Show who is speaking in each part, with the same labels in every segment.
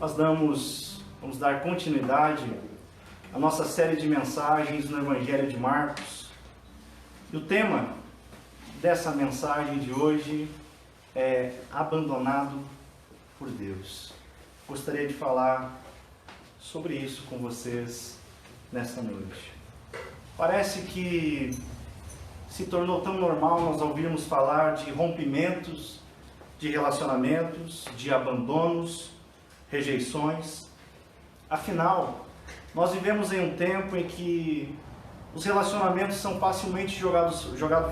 Speaker 1: Vamos dar continuidade à nossa série de mensagens no Evangelho de Marcos. E o tema dessa mensagem de hoje é abandonado por Deus. Gostaria de falar sobre isso com vocês nesta noite. Parece que se tornou tão normal nós ouvirmos falar de rompimentos, de relacionamentos, de abandonos, rejeições. Afinal, nós vivemos em um tempo em que os relacionamentos são facilmente jogados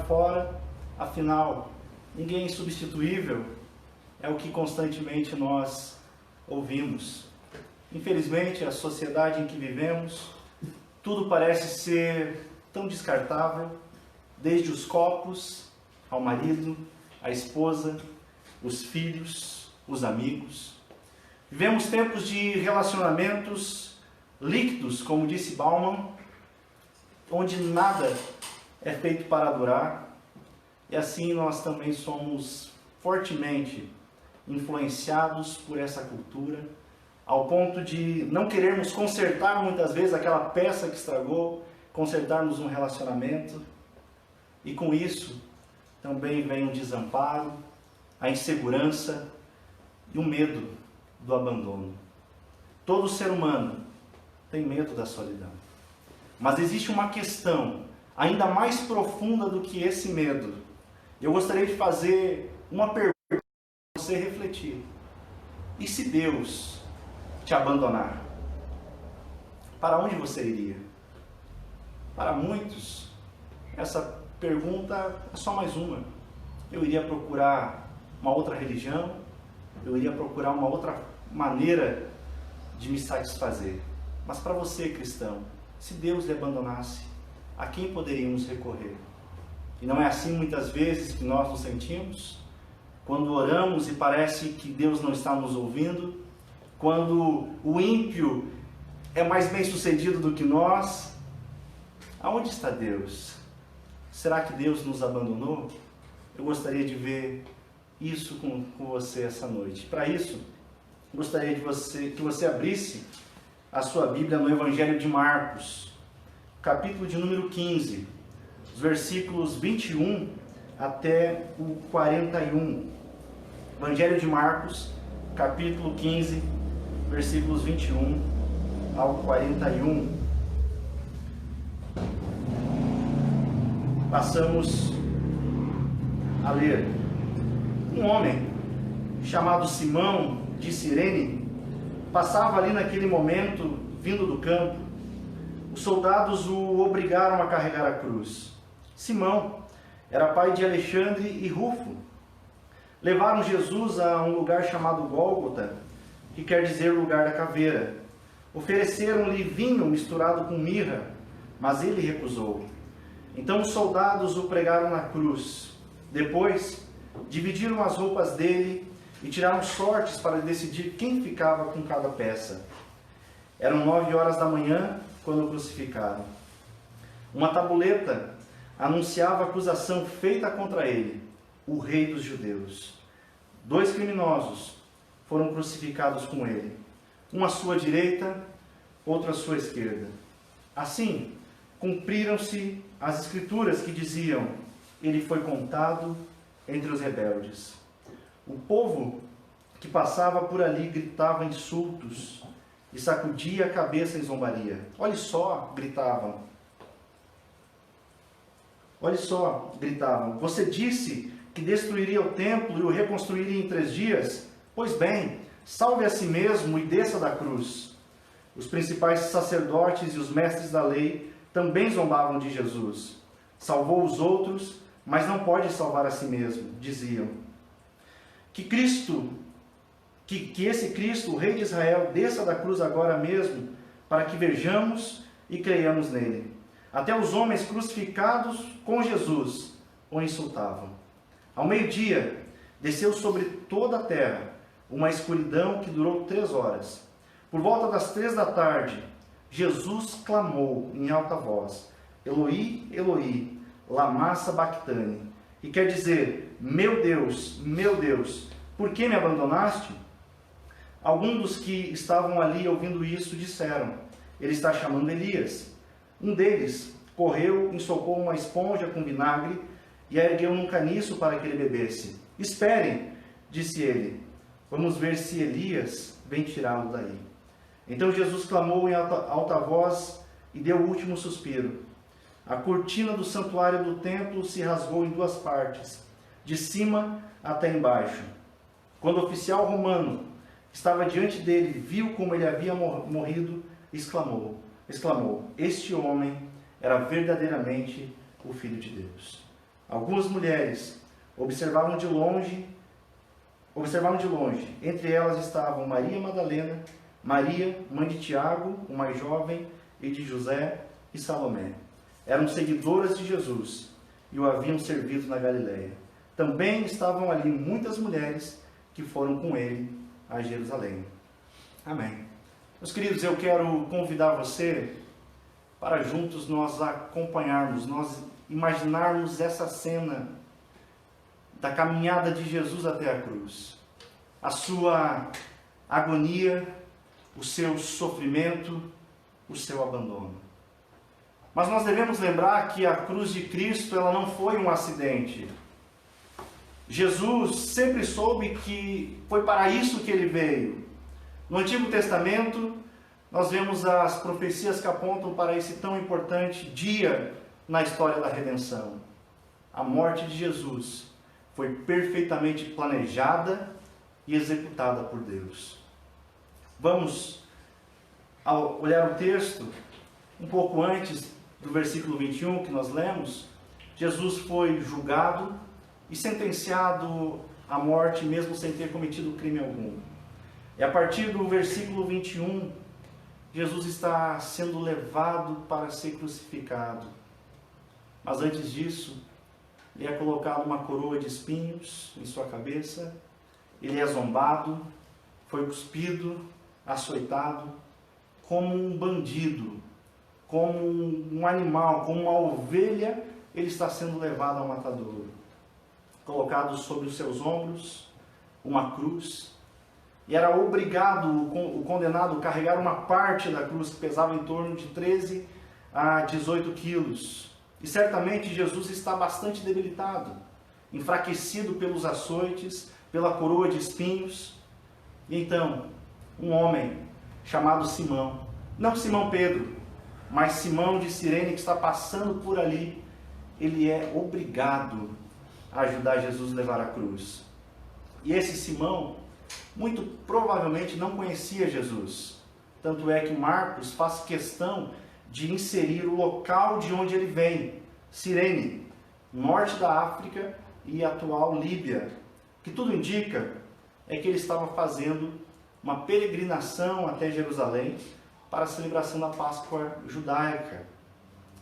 Speaker 1: fora. Afinal, ninguém é insubstituível, é o que constantemente nós ouvimos. Infelizmente, a sociedade em que vivemos, tudo parece ser tão descartável, desde os copos ao marido, à esposa, os filhos, os amigos. Vivemos tempos de relacionamentos líquidos, como disse Bauman, onde nada é feito para durar, e assim nós também somos fortemente influenciados por essa cultura, ao ponto de não querermos consertar muitas vezes aquela peça que estragou, consertarmos um relacionamento, e com isso também vem o desamparo, a insegurança e o medo do abandono. Todo ser humano tem medo da solidão. Mas existe uma questão ainda mais profunda do que esse medo. Eu gostaria de fazer uma pergunta para você refletir. E se Deus te abandonar? Para onde você iria? Para muitos, essa pergunta é só mais uma. Eu iria procurar uma outra religião, eu iria procurar uma outra maneira de me satisfazer. Mas para você, cristão, se Deus lhe abandonasse, a quem poderíamos recorrer? E não é assim muitas vezes que nós nos sentimos? Quando oramos e parece que Deus não está nos ouvindo, quando o ímpio é mais bem sucedido do que nós, aonde está Deus? Será que Deus nos abandonou? Eu gostaria de ver isso com você essa noite. Para isso, gostaria que você abrisse a sua Bíblia no Evangelho de Marcos, capítulo de número 15, os versículos 21 até o 41. Evangelho de Marcos, capítulo 15, versículos 21 ao 41. Passamos a ler. Um homem chamado Simão de Cirene passava ali naquele momento vindo do campo. Os soldados o obrigaram a carregar a cruz. Simão era pai de Alexandre e Rufo. Levaram Jesus a um lugar chamado Gólgota, que quer dizer lugar da caveira. Ofereceram-lhe vinho misturado com mirra, mas ele recusou. Então os soldados o pregaram na cruz. Depois, dividiram as roupas dele e tiraram sortes para decidir quem ficava com cada peça. Eram 9 horas da manhã quando o crucificaram. Uma tabuleta anunciava a acusação feita contra ele, o rei dos judeus. 2 criminosos foram crucificados com ele, um à sua direita, outro à sua esquerda. Assim, cumpriram-se as escrituras que diziam: ele foi contado entre os rebeldes. O povo que passava por ali gritava insultos e sacudia a cabeça em zombaria. Olhe só, gritavam. Olhe só, gritavam. Você disse que destruiria o templo e o reconstruiria em 3 dias? Pois bem, salve a si mesmo e desça da cruz. Os principais sacerdotes e os mestres da lei também zombavam de Jesus. Salvou os outros, mas não pode salvar a si mesmo, diziam. Que esse Cristo, o Rei de Israel, desça da cruz agora mesmo, para que vejamos e creiamos nele. Até os homens crucificados com Jesus o insultavam. Ao meio-dia, desceu sobre toda a terra uma escuridão que durou 3 horas. Por volta das 3 da tarde, Jesus clamou em alta voz: Eloi, Eloi, lama sabachthani, que quer dizer: meu Deus, por que me abandonaste? Alguns dos que estavam ali ouvindo isso disseram: ele está chamando Elias. Um deles correu, ensopou uma esponja com vinagre e a ergueu num caniço para que ele bebesse. Esperem, disse ele, vamos ver se Elias vem tirá-lo daí. Então Jesus clamou em alta voz e deu o último suspiro. A cortina do santuário do templo se rasgou em duas partes, de cima até embaixo. Quando o oficial romano que estava diante dele viu como ele havia morrido, exclamou, este homem era verdadeiramente o Filho de Deus. Algumas mulheres observavam de longe. Entre elas estavam Maria Madalena, Maria, mãe de Tiago, o mais jovem, e de José e Salomé. Eram seguidoras de Jesus e o haviam servido na Galileia. Também estavam ali muitas mulheres que foram com ele a Jerusalém. Amém. Meus queridos, eu quero convidar você para juntos nós acompanharmos, nós imaginarmos essa cena da caminhada de Jesus até a cruz. A sua agonia, o seu sofrimento, o seu abandono. Mas nós devemos lembrar que a cruz de Cristo ela não foi um acidente. Jesus sempre soube que foi para isso que ele veio. No Antigo Testamento, nós vemos as profecias que apontam para esse tão importante dia na história da redenção. A morte de Jesus foi perfeitamente planejada e executada por Deus. Vamos olhar o texto um pouco antes do versículo 21 que nós lemos. Jesus foi julgado e sentenciado à morte mesmo sem ter cometido crime algum. E a partir do versículo 21, Jesus está sendo levado para ser crucificado. Mas antes disso, ele é colocado uma coroa de espinhos em sua cabeça, ele é zombado, foi cuspido, açoitado, como um bandido, como um animal, como uma ovelha, ele está sendo levado ao matadouro. Colocado sobre os seus ombros uma cruz, e era obrigado o condenado a carregar uma parte da cruz que pesava em torno de 13 a 18 quilos. E certamente Jesus está bastante debilitado, enfraquecido pelos açoites, pela coroa de espinhos. E então, um homem chamado Simão, não Simão Pedro, mas Simão de Cirene, que está passando por ali, ele é obrigado a ajudar Jesus a levar a cruz. E esse Simão, muito provavelmente não conhecia Jesus. Tanto é que Marcos faz questão de inserir o local de onde ele vem, Cirene, norte da África e atual Líbia. O que tudo indica é que ele estava fazendo uma peregrinação até Jerusalém para a celebração da Páscoa judaica.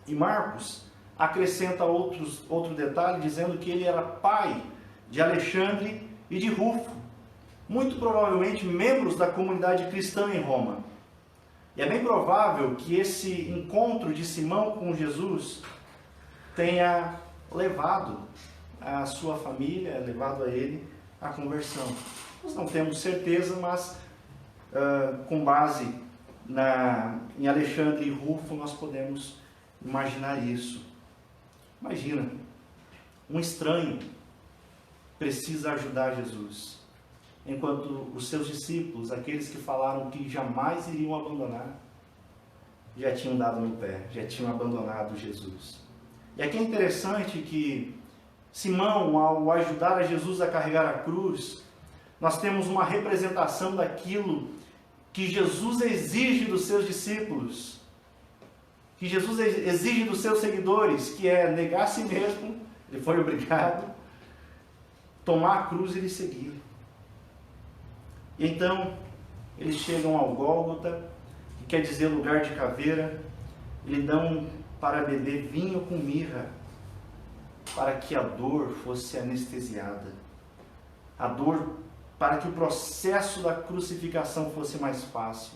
Speaker 1: E Marcos acrescenta outro detalhe, dizendo que ele era pai de Alexandre e de Rufo, muito provavelmente membros da comunidade cristã em Roma. E é bem provável que esse encontro de Simão com Jesus tenha levado a sua família, levado a ele à conversão. Nós não temos certeza, mas com base em Alexandre e Rufo nós podemos imaginar isso. Imagina, um estranho precisa ajudar Jesus, enquanto os seus discípulos, aqueles que falaram que jamais iriam abandonar, já tinham dado no pé, já tinham abandonado Jesus. E aqui é interessante que Simão, ao ajudar a Jesus a carregar a cruz, nós temos uma representação daquilo que Jesus exige dos seus discípulos, que Jesus exige dos seus seguidores, que é negar a si mesmo, ele foi obrigado, tomar a cruz e lhe seguir. E então, eles chegam ao Gólgota, que quer dizer lugar de caveira, e lhe dão para beber vinho com mirra, para que a dor fosse anestesiada. A dor para que o processo da crucificação fosse mais fácil.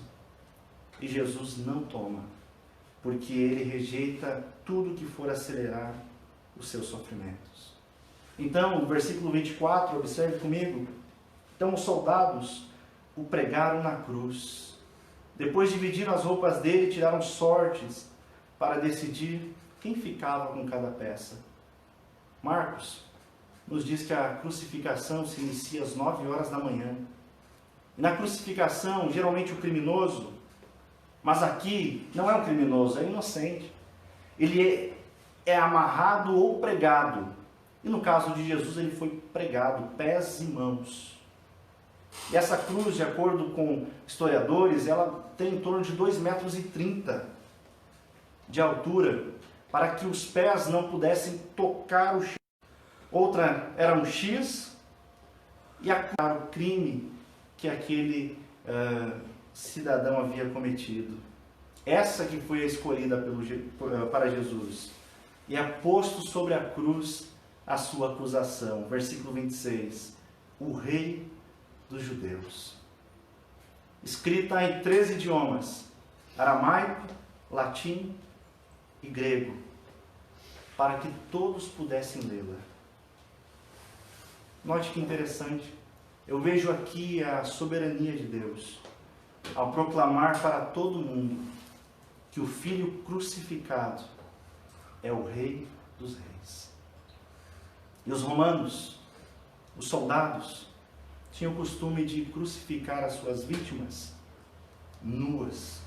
Speaker 1: E Jesus não toma, porque ele rejeita tudo que for acelerar os seus sofrimentos. Então, no versículo 24, observe comigo, então os soldados o pregaram na cruz. Depois dividiram as roupas dele e tiraram sortes para decidir quem ficava com cada peça. Marcos nos diz que a crucificação se inicia às 9 horas da manhã. E na crucificação, geralmente o criminoso, mas aqui não é um criminoso, é inocente. Ele é amarrado ou pregado. E no caso de Jesus, ele foi pregado, pés e mãos. E essa cruz, de acordo com historiadores, ela tem em torno de 2,30 metros de altura, para que os pés não pudessem tocar o chão. Outra era um X, e o crime que aquele cidadão havia cometido. Essa que foi a escolhida para Jesus. E é posto sobre a cruz a sua acusação. Versículo 26. O Rei dos Judeus. Escrita em 3 idiomas: aramaico, latim e grego, para que todos pudessem lê-la. Note que interessante. Eu vejo aqui a soberania de Deus ao proclamar para todo mundo que o Filho crucificado é o Rei dos Reis. E os romanos, os soldados, tinham o costume de crucificar as suas vítimas nuas.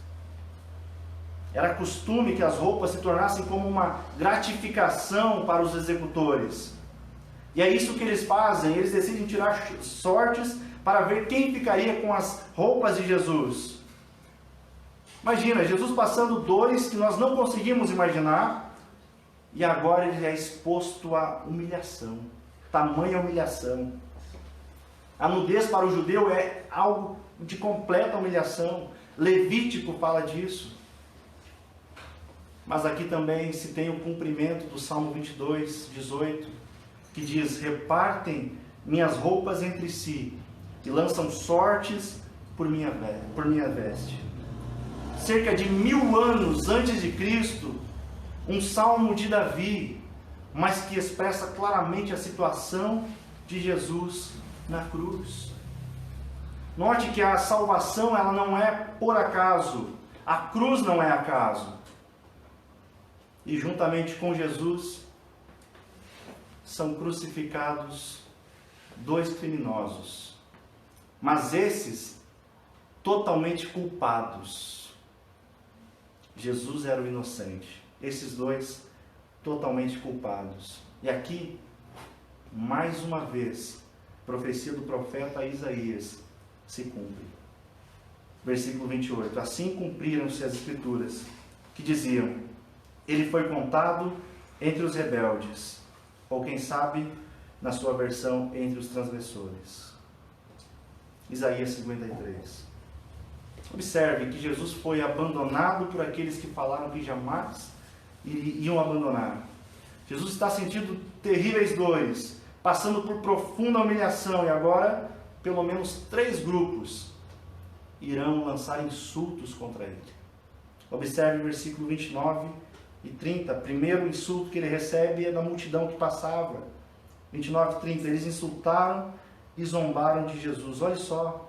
Speaker 1: Era costume que as roupas se tornassem como uma gratificação para os executores. E é isso que eles fazem, eles decidem tirar sortes para ver quem ficaria com as roupas de Jesus. Imagina, Jesus passando dores que nós não conseguimos imaginar, e agora ele é exposto à humilhação, tamanha humilhação. A nudez para o judeu é algo de completa humilhação. Levítico fala disso. Mas aqui também se tem o cumprimento do Salmo 22, 18, que diz: repartem minhas roupas entre si e lançam sortes por minha veste. Cerca de 1000 anos antes de Cristo, um salmo de Davi, mas que expressa claramente a situação de Jesus na cruz. Note que a salvação ela não é por acaso, a cruz não é acaso. E juntamente com Jesus são crucificados 2 criminosos, mas esses totalmente culpados. Jesus era o inocente, esses 2 totalmente culpados. E aqui, mais uma vez, a profecia do profeta Isaías se cumpre. Versículo 28. Assim cumpriram-se as escrituras que diziam: ele foi contado entre os rebeldes, ou quem sabe, na sua versão, entre os transgressores. Isaías 53. Observe que Jesus foi abandonado por aqueles que falaram que jamais iam abandonar. Jesus está sentindo terríveis dores, passando por profunda humilhação, e agora, pelo menos 3 grupos irão lançar insultos contra ele. Observe o versículo 29 e 30. Primeiro insulto que ele recebe é da multidão que passava. 29 e 30. Eles insultaram e zombaram de Jesus. Olha só.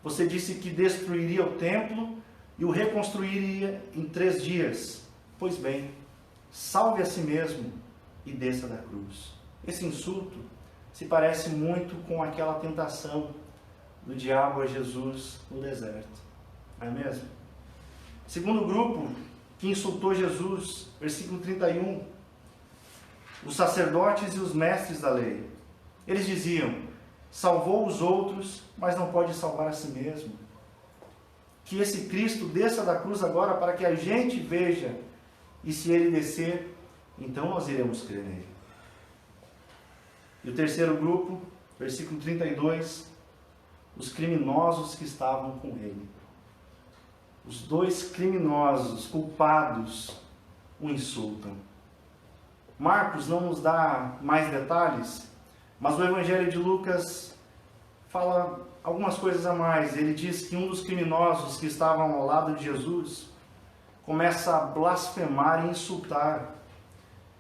Speaker 1: Você disse que destruiria o templo e o reconstruiria em 3 dias. Pois bem, salve a si mesmo e desça da cruz. Esse insulto se parece muito com aquela tentação do diabo a Jesus no deserto. Não é mesmo? Segundo grupo que insultou Jesus, versículo 31, os sacerdotes e os mestres da lei. Eles diziam: salvou os outros, mas não pode salvar a si mesmo. Que esse Cristo desça da cruz agora para que a gente veja, e se ele descer, então nós iremos crer nele. E o terceiro grupo, versículo 32, os criminosos que estavam com ele. Os 2 criminosos, culpados, o insultam. Marcos não nos dá mais detalhes, mas o Evangelho de Lucas fala algumas coisas a mais. Ele diz que um dos criminosos que estavam ao lado de Jesus começa a blasfemar e insultar.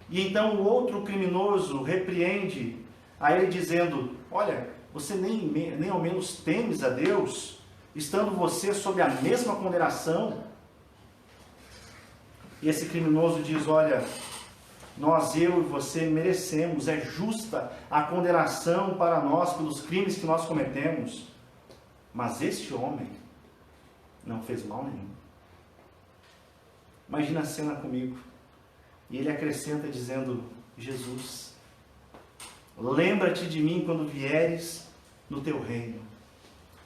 Speaker 1: E então o outro criminoso repreende a ele dizendo: olha, Você nem ao menos temes a Deus, estando você sob a mesma condenação? E esse criminoso diz, olha, eu e você merecemos, é justa a condenação para nós pelos crimes que nós cometemos. Mas este homem não fez mal nenhum. Imagina a cena comigo. E ele acrescenta dizendo, Jesus, lembra-te de mim quando vieres no teu reino.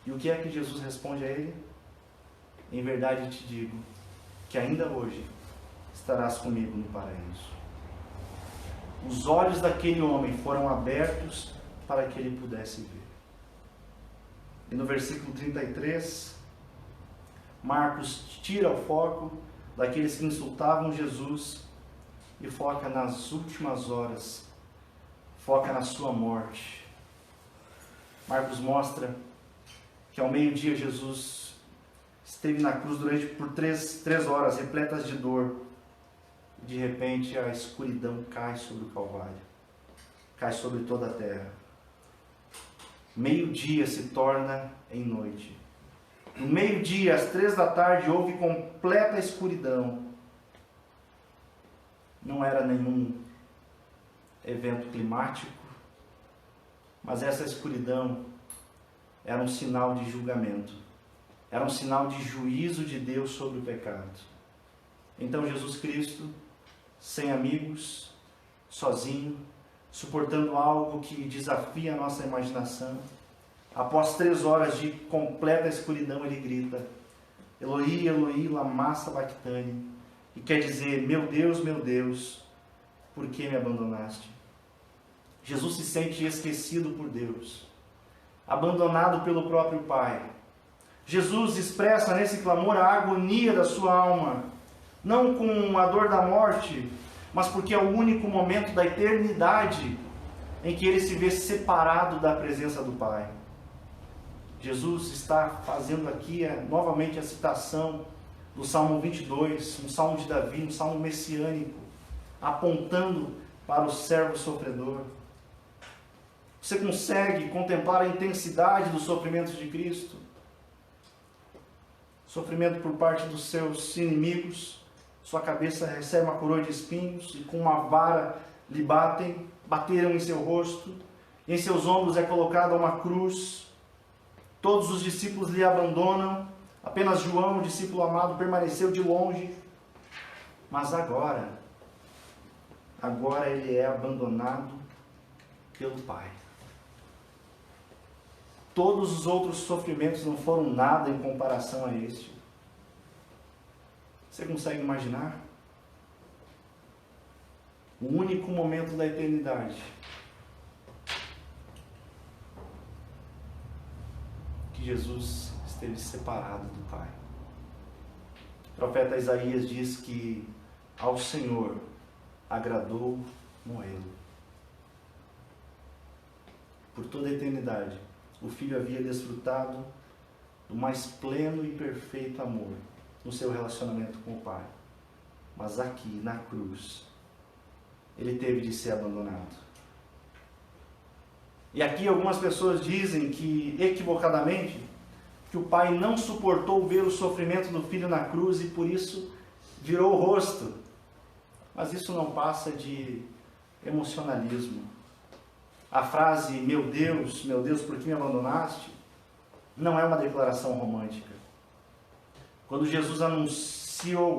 Speaker 1: E o que é que Jesus responde a ele? Em verdade te digo, que ainda hoje estarás comigo no paraíso. Os olhos daquele homem foram abertos para que ele pudesse ver. E no versículo 33, Marcos tira o foco daqueles que insultavam Jesus e foca nas últimas horas, foca na sua morte. Marcos mostra que ao meio-dia Jesus esteve na cruz por três horas, repletas de dor. De repente a escuridão cai sobre o Calvário, cai sobre toda a terra. Meio-dia se torna em noite. No meio-dia, às 3 da tarde, houve completa escuridão. Não era nenhum evento climático, mas essa escuridão era um sinal de julgamento, era um sinal de juízo de Deus sobre o pecado. Então Jesus Cristo, sem amigos, sozinho, suportando algo que desafia a nossa imaginação, após 3 horas de completa escuridão, ele grita, Eloi, Eloi, lama sabachthani, e quer dizer, meu Deus, por que me abandonaste? Jesus se sente esquecido por Deus, abandonado pelo próprio Pai. Jesus expressa nesse clamor a agonia da sua alma, não com a dor da morte, mas porque é o único momento da eternidade em que ele se vê separado da presença do Pai. Jesus está fazendo aqui novamente a citação do Salmo 22, um salmo de Davi, um salmo messiânico, apontando para o servo sofredor. Você consegue contemplar a intensidade do sofrimento de Cristo? Sofrimento por parte dos seus inimigos. Sua cabeça recebe uma coroa de espinhos e com uma vara lhe bateram em seu rosto. Em seus ombros é colocada uma cruz. Todos os discípulos lhe abandonam. Apenas João, o discípulo amado, permaneceu de longe. Mas agora ele é abandonado pelo Pai. Todos os outros sofrimentos não foram nada em comparação a este. Você consegue imaginar? O único momento da eternidade que Jesus esteve separado do Pai. O profeta Isaías diz que ao Senhor agradou moê-lo. Por toda a eternidade, o Filho havia desfrutado do mais pleno e perfeito amor no seu relacionamento com o Pai. Mas aqui, na cruz, ele teve de ser abandonado. E aqui algumas pessoas dizem que, equivocadamente, que o Pai não suportou ver o sofrimento do Filho na cruz e por isso virou o rosto. Mas isso não passa de emocionalismo. A frase, meu Deus, por que me abandonaste? Não é uma declaração romântica. Quando Jesus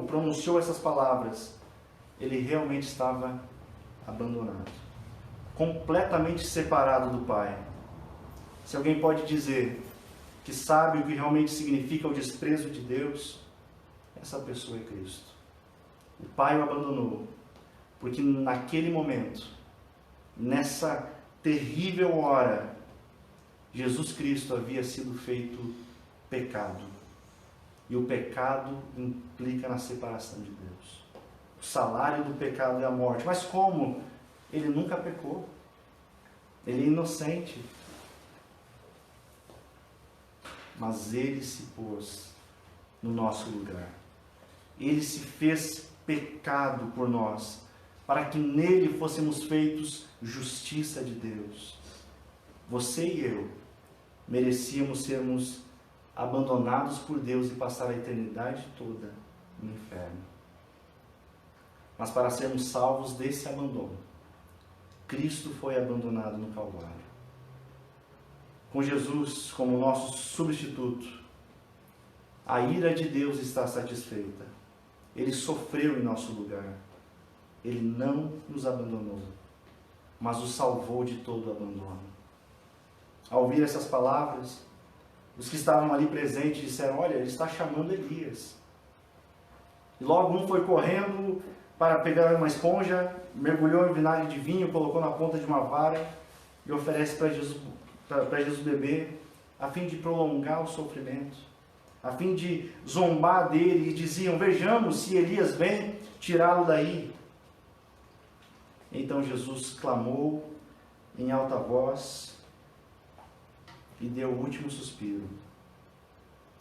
Speaker 1: pronunciou essas palavras, ele realmente estava abandonado, completamente separado do Pai. Se alguém pode dizer que sabe o que realmente significa o desprezo de Deus, essa pessoa é Cristo. O Pai o abandonou, porque naquele momento, nessa terrível hora, Jesus Cristo havia sido feito pecado. E o pecado implica na separação de Deus. O salário do pecado é a morte. Mas como? Ele nunca pecou. Ele é inocente. Mas ele se pôs no nosso lugar. Ele se fez pecado por nós, para que nele fôssemos feitos justiça de Deus. você e eu merecíamos sermos abandonados por Deus e passar a eternidade toda no inferno. Mas para sermos salvos desse abandono, Cristo foi abandonado no Calvário. Com Jesus como nosso substituto, a ira de Deus está satisfeita. Ele sofreu em nosso lugar. Ele não nos abandonou, mas o salvou de todo o abandono. Ao ouvir essas palavras, os que estavam ali presentes disseram: olha, ele está chamando Elias. E logo um foi correndo para pegar uma esponja, mergulhou em vinagre de vinho, colocou na ponta de uma vara e oferece para Jesus beber, a fim de prolongar o sofrimento, a fim de zombar dele. E diziam: vejamos se Elias vem tirá-lo daí. Então Jesus clamou em alta voz e deu o último suspiro.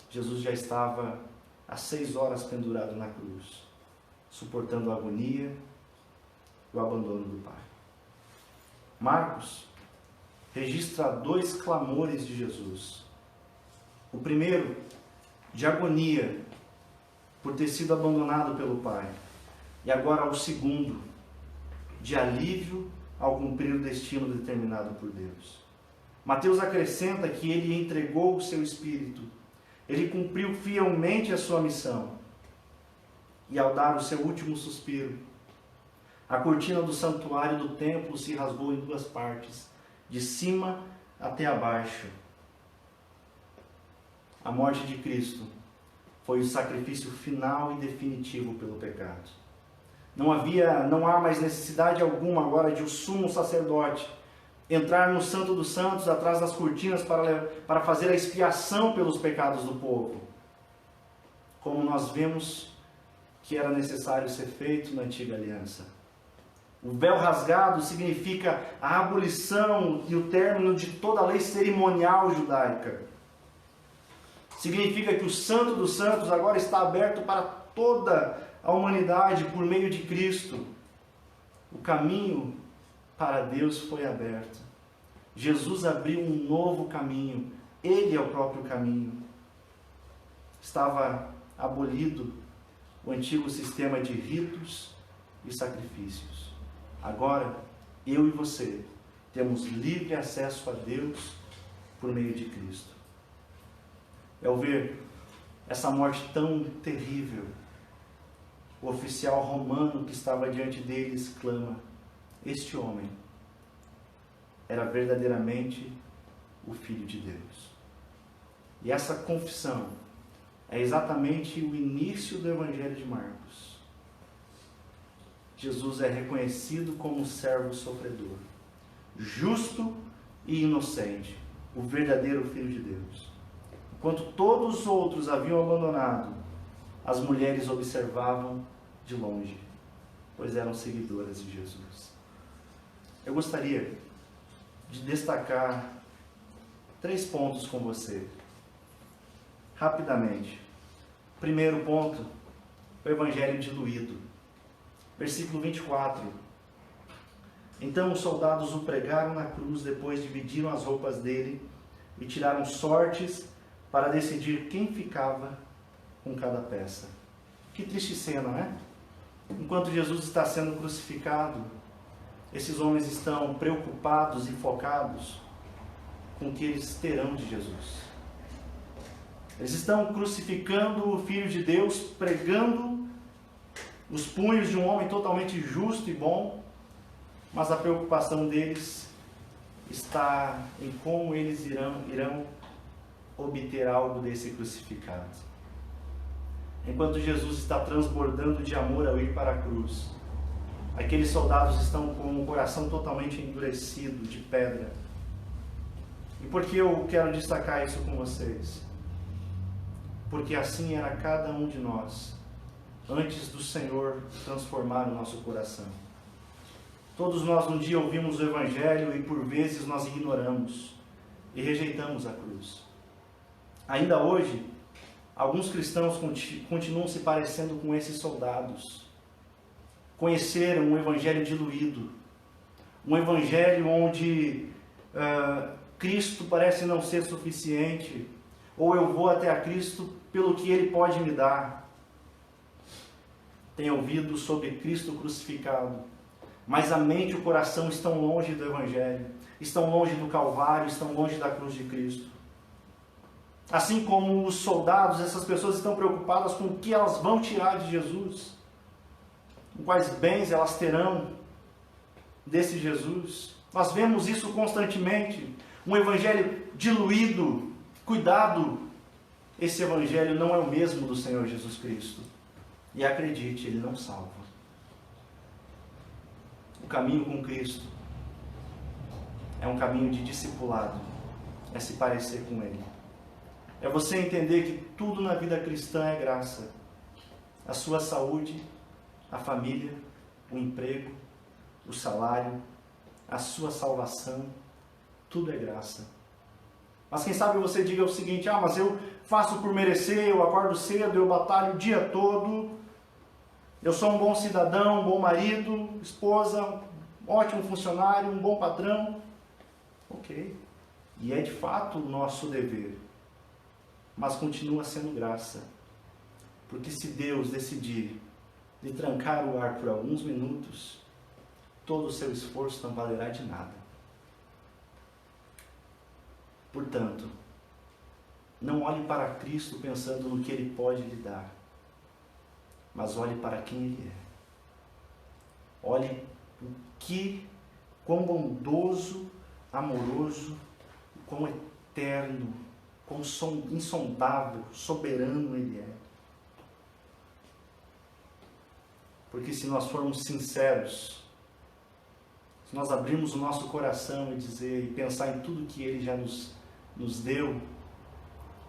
Speaker 1: Jesus já estava há 6 horas pendurado na cruz, suportando a agonia e o abandono do Pai. Marcos registra 2 clamores de Jesus. O primeiro, de agonia por ter sido abandonado pelo Pai. E agora o segundo, de alívio ao cumprir o destino determinado por Deus. Mateus acrescenta que ele entregou o seu espírito. Ele cumpriu fielmente a sua missão. E ao dar o seu último suspiro, a cortina do santuário do templo se rasgou em 2 partes, de cima até abaixo. A morte de Cristo foi o sacrifício final e definitivo pelo pecado. Não há mais necessidade alguma agora de o sumo sacerdote entrar no Santo dos Santos, atrás das cortinas, para fazer a expiação pelos pecados do povo, como nós vemos que era necessário ser feito na antiga aliança. O véu rasgado significa a abolição e o término de toda a lei cerimonial judaica. Significa que o Santo dos Santos agora está aberto para toda a humanidade por meio de Cristo. O caminho para Deus foi aberto. Jesus abriu um novo caminho. Ele é o próprio caminho. Estava abolido o antigo sistema de ritos e sacrifícios. Agora, eu e você temos livre acesso a Deus por meio de Cristo. Ao ver essa morte tão terrível, o oficial romano que estava diante deles clama: este homem era verdadeiramente o Filho de Deus. E essa confissão é exatamente o início do Evangelho de Marcos. Jesus é reconhecido como servo sofredor, justo e inocente, o verdadeiro Filho de Deus. Enquanto todos os outros haviam abandonado, as mulheres observavam de longe, pois eram seguidoras de Jesus. Eu gostaria de destacar 3 pontos com você, rapidamente. Primeiro ponto, o Evangelho diluído. Versículo 24. Então os soldados o pregaram na cruz, depois dividiram as roupas dele e tiraram sortes para decidir quem ficava com cada peça. Que triste cena, né? Enquanto Jesus está sendo crucificado, esses homens estão preocupados e focados com o que eles terão de Jesus. Eles estão crucificando o Filho de Deus, pregando os punhos de um homem totalmente justo e bom, mas a preocupação deles está em como eles irão obter algo desse crucificado. Enquanto Jesus está transbordando de amor ao ir para a cruz, aqueles soldados estão com o coração totalmente endurecido, de pedra. E por que eu quero destacar isso com vocês? Porque assim era cada um de nós, antes do Senhor transformar o nosso coração. Todos nós um dia ouvimos o Evangelho e por vezes nós ignoramos e rejeitamos a cruz. Ainda hoje, alguns cristãos continuam se parecendo com esses soldados. Conheceram um Evangelho diluído, um Evangelho onde Cristo parece não ser suficiente, ou eu vou até a Cristo pelo que Ele pode me dar. Tenho ouvido sobre Cristo crucificado, mas a mente e o coração estão longe do Evangelho, estão longe do Calvário, estão longe da cruz de Cristo. Assim como os soldados, essas pessoas estão preocupadas com o que elas vão tirar de Jesus, com quais bens elas terão desse Jesus. Nós vemos isso constantemente, um evangelho diluído. Cuidado, esse evangelho não é o mesmo do Senhor Jesus Cristo. E acredite, ele não salva. O caminho com Cristo é um caminho de discipulado, é se parecer com Ele. É você entender que tudo na vida cristã é graça. A sua saúde, a família, o emprego, o salário, a sua salvação, tudo é graça. Mas quem sabe você diga o seguinte: mas eu faço por merecer, eu acordo cedo, eu batalho o dia todo, eu sou um bom cidadão, um bom marido, esposa, um ótimo funcionário, um bom patrão. Ok. E é de fato o nosso dever. Mas continua sendo graça. Porque se Deus decidir lhe trancar o ar por alguns minutos, todo o seu esforço não valerá de nada. Portanto, não olhe para Cristo pensando no que Ele pode lhe dar, mas olhe para quem Ele é. Olhe quão bondoso, amoroso, quão eterno, quão insondável, soberano Ele é. Porque se nós formos sinceros, se nós abrirmos o nosso coração e pensar em tudo que Ele já nos deu,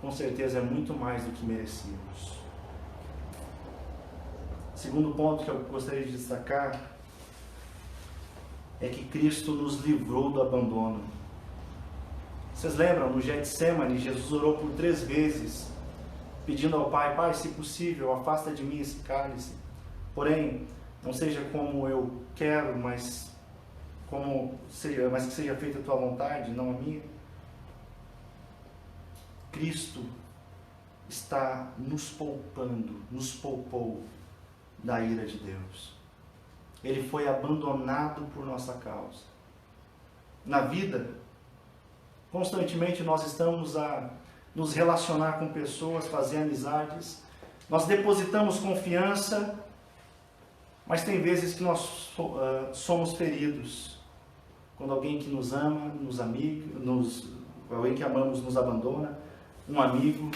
Speaker 1: com certeza é muito mais do que merecíamos. Segundo ponto que eu gostaria de destacar é que Cristo nos livrou do abandono. Vocês lembram, no Getsemane, Jesus orou por 3 vezes, pedindo ao Pai: Pai, se possível, afasta de mim esse cálice. Porém, não seja como eu quero, mas que seja feita a tua vontade, não a minha. Cristo está nos poupou da ira de Deus. Ele foi abandonado por nossa causa. Na vida, constantemente nós estamos a nos relacionar com pessoas, fazer amizades. Nós depositamos confiança, mas tem vezes que nós somos feridos. Quando alguém que nos ama, alguém que amamos nos abandona, um amigo.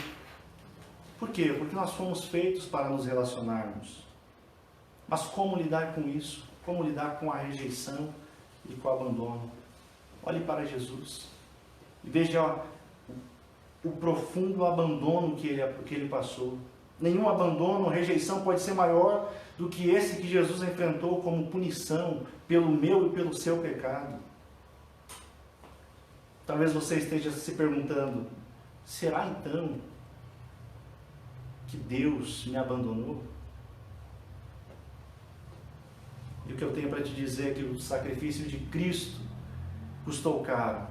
Speaker 1: Por quê? Porque nós fomos feitos para nos relacionarmos. Mas como lidar com isso? Como lidar com a rejeição e com o abandono? Olhe para Jesus e veja o profundo abandono que ele passou. Nenhum abandono, rejeição pode ser maior do que esse que Jesus enfrentou como punição pelo meu e pelo seu pecado. Talvez você esteja se perguntando: será então que Deus me abandonou? E o que eu tenho para te dizer é que o sacrifício de Cristo custou caro.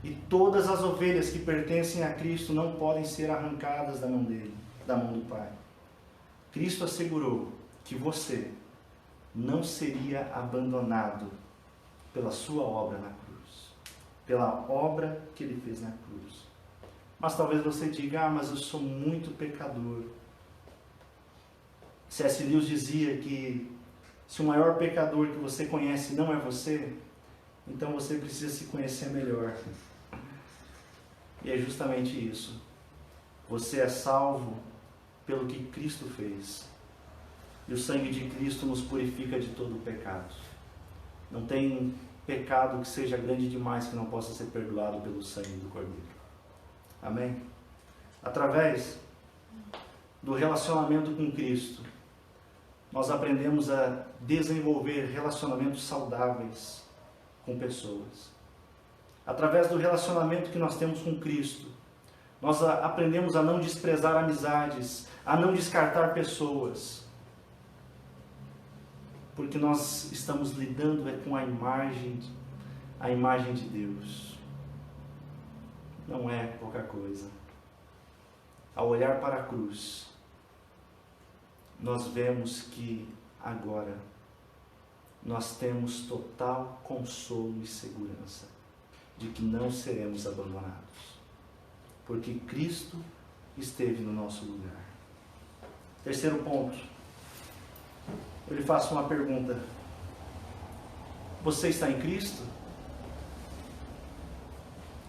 Speaker 1: E todas as ovelhas que pertencem a Cristo não podem ser arrancadas da mão dele, da mão do Pai. Cristo assegurou que você não seria abandonado pela sua obra na cruz, pela obra que ele fez na cruz. Mas talvez você diga: mas eu sou muito pecador. C.S. Lewis dizia que se o maior pecador que você conhece não é você, então você precisa se conhecer melhor. E é justamente isso. Você é salvo pelo que Cristo fez. E o sangue de Cristo nos purifica de todo o pecado. Não tem pecado que seja grande demais que não possa ser perdoado pelo sangue do Cordeiro. Amém? Através do relacionamento com Cristo, nós aprendemos a desenvolver relacionamentos saudáveis com pessoas. Através do relacionamento que nós temos com Cristo, nós aprendemos a não desprezar amizades, a não descartar pessoas, porque nós estamos lidando com a imagem de Deus. não é pouca coisa. Ao olhar para a cruz, nós vemos que agora nós temos total consolo e segurança de que não seremos abandonados, porque Cristo esteve no nosso lugar. Terceiro ponto, eu lhe faço uma pergunta: você está em Cristo?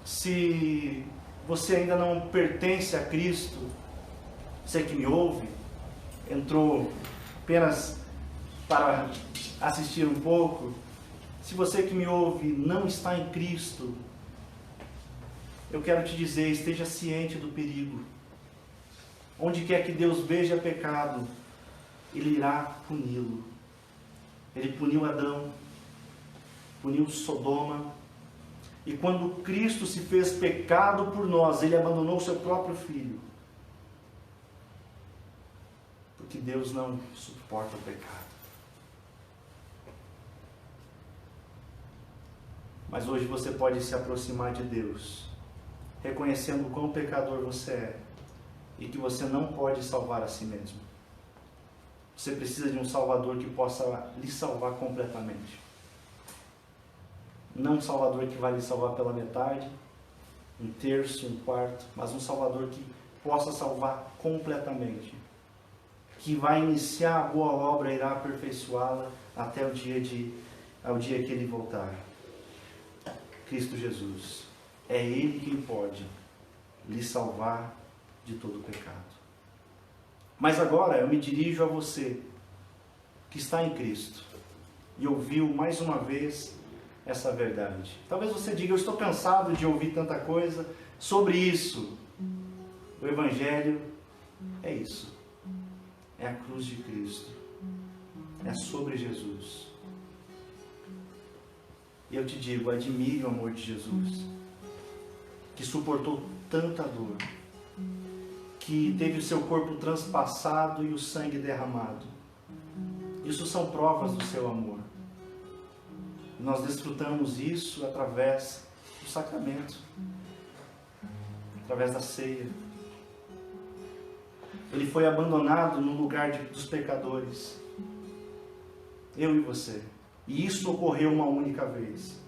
Speaker 1: Se você ainda não pertence a Cristo, você que me ouve, entrou apenas para assistir um pouco, se você que me ouve não está em Cristo, eu quero te dizer, esteja ciente do perigo. Onde quer que Deus veja pecado, Ele irá puni-lo. Ele puniu Adão, puniu Sodoma, e quando Cristo se fez pecado por nós, Ele abandonou o seu próprio Filho, porque Deus não suporta o pecado. Mas hoje você pode se aproximar de Deus, reconhecendo o quão pecador você é, e que você não pode salvar a si mesmo. Você precisa de um Salvador que possa lhe salvar completamente. Não um Salvador que vai lhe salvar pela metade, um terço, um quarto, mas um Salvador que possa salvar completamente. Que vai iniciar a boa obra e irá aperfeiçoá-la até o dia que Ele voltar. Cristo Jesus. É Ele quem pode lhe salvar de todo o pecado. Mas agora eu me dirijo a você que está em Cristo e ouviu mais uma vez essa verdade. Talvez você diga: eu estou cansado de ouvir tanta coisa sobre isso. O Evangelho é isso. É a cruz de Cristo. É sobre Jesus. E eu te digo, admire o amor de Jesus, que suportou tanta dor, que teve o seu corpo transpassado e o sangue derramado. Isso são provas do seu amor. Nós desfrutamos isso através do sacramento, através da ceia. Ele foi abandonado no lugar dos pecadores, eu e você. E isso ocorreu uma única vez.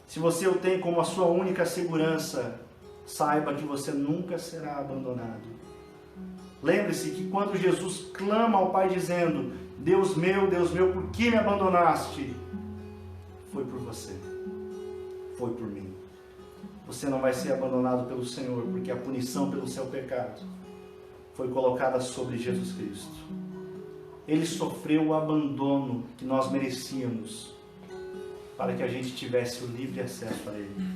Speaker 1: Se você o tem como a sua única segurança, saiba que você nunca será abandonado. Lembre-se que quando Jesus clama ao Pai dizendo: Deus meu, por que me abandonaste? Foi por você. Foi por mim. Você não vai ser abandonado pelo Senhor, porque a punição pelo seu pecado foi colocada sobre Jesus Cristo. Ele sofreu o abandono que nós merecíamos, para que a gente tivesse o livre acesso a Ele.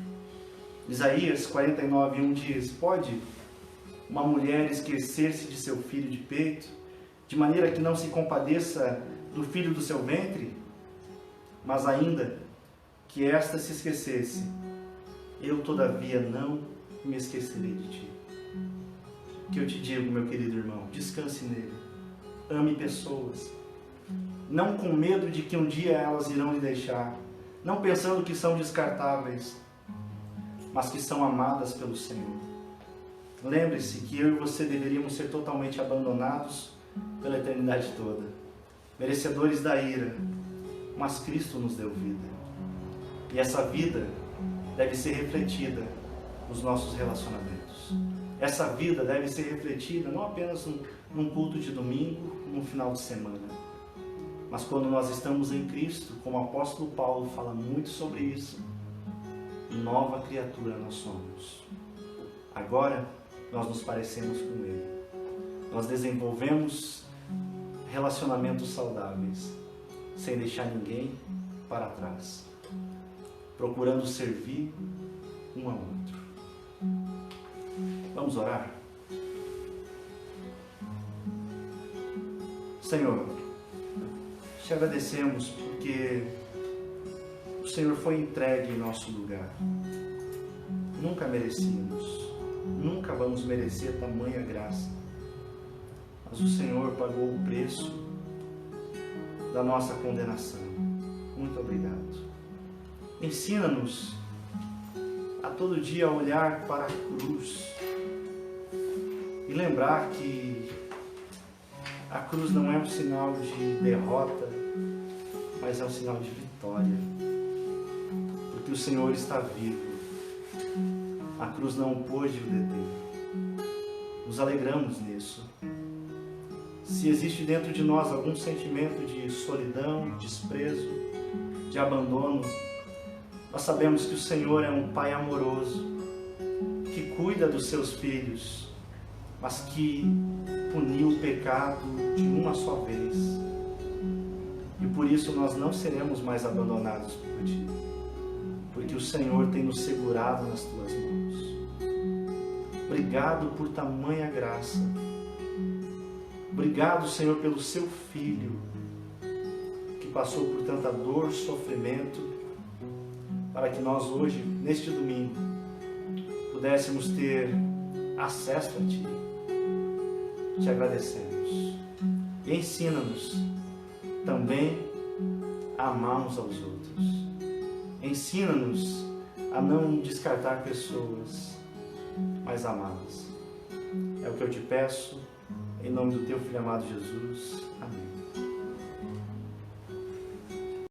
Speaker 1: Isaías 49:1 diz: pode uma mulher esquecer-se de seu filho de peito, de maneira que não se compadeça do filho do seu ventre? Mas ainda que esta se esquecesse, eu todavia não me esquecerei de ti. Que eu te digo, meu querido irmão, descanse nele. Ame pessoas, não com medo de que um dia elas irão lhe deixar, não pensando que são descartáveis, mas que são amadas pelo Senhor. Lembre-se que eu e você deveríamos ser totalmente abandonados pela eternidade toda, merecedores da ira, mas Cristo nos deu vida, e essa vida deve ser refletida nos nossos relacionamentos. Essa vida deve ser refletida não apenas num culto de domingo, num final de semana, mas quando nós estamos em Cristo, como o apóstolo Paulo fala muito sobre isso, nova criatura nós somos. Agora nós nos parecemos com Ele. Nós desenvolvemos relacionamentos saudáveis, sem deixar ninguém para trás, procurando servir um ao outro. Vamos orar? Senhor, te agradecemos porque o Senhor foi entregue em nosso lugar. Nunca merecíamos, nunca vamos merecer tamanha graça, mas o Senhor pagou o preço da nossa condenação. Muito obrigado. Ensina-nos a todo dia olhar para a cruz e lembrar que a cruz não é um sinal de derrota, mas é um sinal de vitória, porque o Senhor está vivo. A cruz não o pôde o deter. Nos alegramos nisso. Se existe dentro de nós algum sentimento de solidão, desprezo, de abandono, nós sabemos que o Senhor é um Pai amoroso, que cuida dos seus filhos, mas que puniu o pecado de uma só vez. E por isso nós não seremos mais abandonados por Ti, porque o Senhor tem nos segurado nas Tuas mãos. Obrigado por tamanha graça. Obrigado, Senhor, pelo Seu Filho, que passou por tanta dor, sofrimento, para que nós hoje, neste domingo, pudéssemos ter acesso a Ti. Te agradecemos. E ensina-nos também a amar uns aos outros. Ensina-nos a não descartar pessoas, mas amá-las. É o que eu te peço, em nome do Teu Filho amado Jesus. Amém.